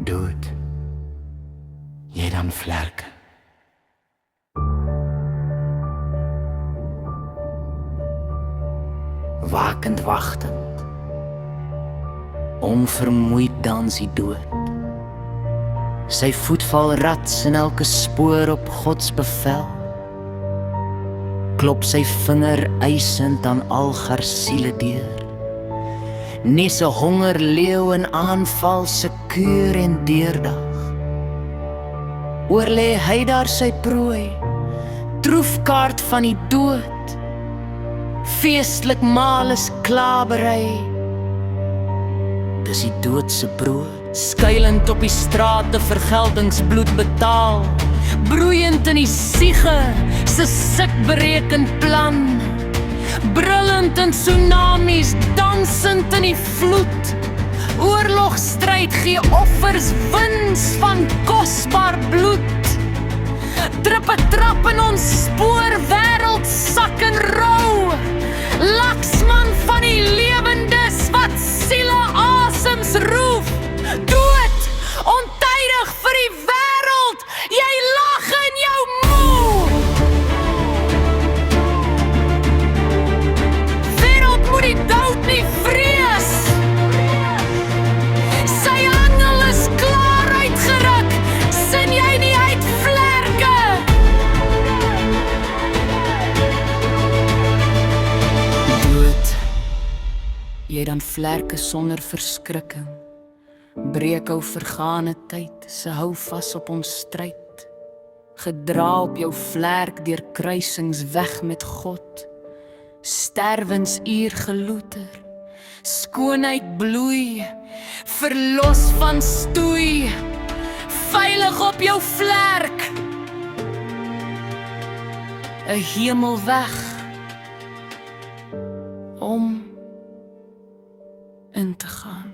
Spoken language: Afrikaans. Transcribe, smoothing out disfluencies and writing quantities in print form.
Dood, jy dan vlerke. Wakend wachtend, onvermoeid dans die dood. Sy voetval rats in elke spoor op Gods bevel. Klop sy vinger eisend aan algar siele deur. Nes 'n honger leeu in aanval se kuur en deurdag. Oorlê hy daar sy prooi, troefkaart van die dood. Feestelik maal is klaarberei. Dis die dood se brood. Skuilend op die strate vergeldingsbloed betaal. Broeiend in die siege se sikbereken plan. Brullend in tsunamies, dansend in die vloed. Oorlogstryd gee offers, wins van kosbaar bloed. Trippe trap in ons spoor, wêreld sak en rou. Laksman van die lewendes wat siele asems roef. Dood, ontydig vir die wêreld, jy lag in jou moe. Wêreld moet die dood nie vrees. Sy angel is klaar uitgeruk, sin jy nie uit vlerke. Dood, jy dan vlerke sonder verskrikking. Breek ou vergane tyd, se hou vas op ons stryd. Gedra op jou vlerk deur kruisings weg met God. Sterwensuur geloeter, skoonheid bloei, verlos van stoei, veilig op jou vlerk. 'n hemel weg om in te gaan.